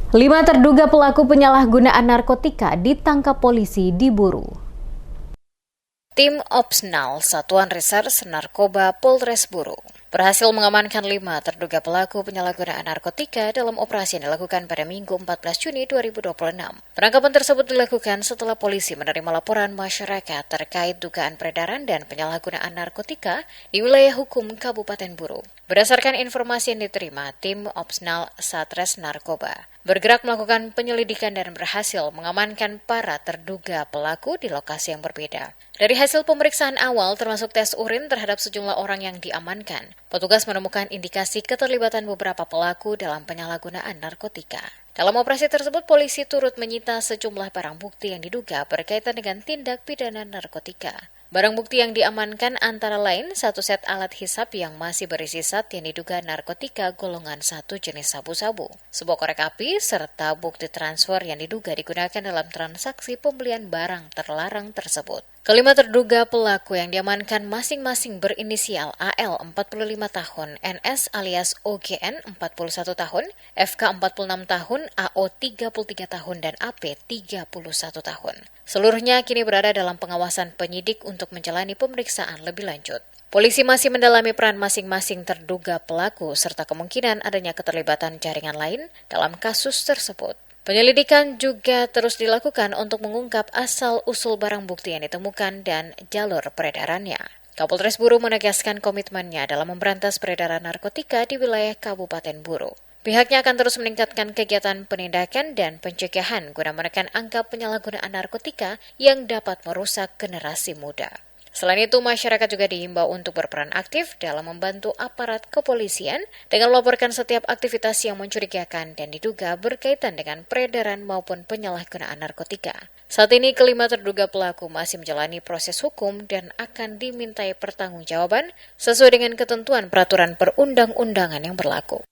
5 terduga pelaku penyalahgunaan narkotika ditangkap polisi diburu. Tim Opsnal Satuan Reserse Narkoba Polres Buru berhasil mengamankan 5 terduga pelaku penyalahgunaan narkotika dalam operasi yang dilakukan pada Minggu 14 Juni 2026. Penangkapan tersebut dilakukan setelah polisi menerima laporan masyarakat terkait dugaan peredaran dan penyalahgunaan narkotika di wilayah hukum Kabupaten Buru. Berdasarkan informasi yang diterima, tim Opsnal Satres Narkoba bergerak melakukan penyelidikan dan berhasil mengamankan para terduga pelaku di lokasi yang berbeda. Dari hasil pemeriksaan awal termasuk tes urin terhadap sejumlah orang yang diamankan, petugas menemukan indikasi keterlibatan beberapa pelaku dalam penyalahgunaan narkotika. Dalam operasi tersebut, polisi turut menyita sejumlah barang bukti yang diduga berkaitan dengan tindak pidana narkotika. Barang bukti yang diamankan antara lain 1 set alat hisap yang masih berisi zat yang diduga narkotika golongan 1 jenis sabu-sabu, sebuah korek api, serta bukti transfer yang diduga digunakan dalam transaksi pembelian barang terlarang tersebut. Kelima terduga pelaku yang diamankan masing-masing berinisial AL 45 tahun, NS alias OGN 41 tahun, FK 46 tahun, AO 33 tahun, dan AP 31 tahun. Seluruhnya kini berada dalam pengawasan penyidik untuk menjalani pemeriksaan lebih lanjut. Polisi masih mendalami peran masing-masing terduga pelaku serta kemungkinan adanya keterlibatan jaringan lain dalam kasus tersebut. Penyelidikan juga terus dilakukan untuk mengungkap asal-usul barang bukti yang ditemukan dan jalur peredarannya. Kapolres Buru menegaskan komitmennya dalam memberantas peredaran narkotika di wilayah Kabupaten Buru. Pihaknya akan terus meningkatkan kegiatan penindakan dan pencegahan guna menekan angka penyalahgunaan narkotika yang dapat merusak generasi muda. Selain itu, masyarakat juga dihimbau untuk berperan aktif dalam membantu aparat kepolisian dengan melaporkan setiap aktivitas yang mencurigakan dan diduga berkaitan dengan peredaran maupun penyalahgunaan narkotika. Saat ini, kelima terduga pelaku masih menjalani proses hukum dan akan dimintai pertanggungjawaban sesuai dengan ketentuan peraturan perundang-undangan yang berlaku.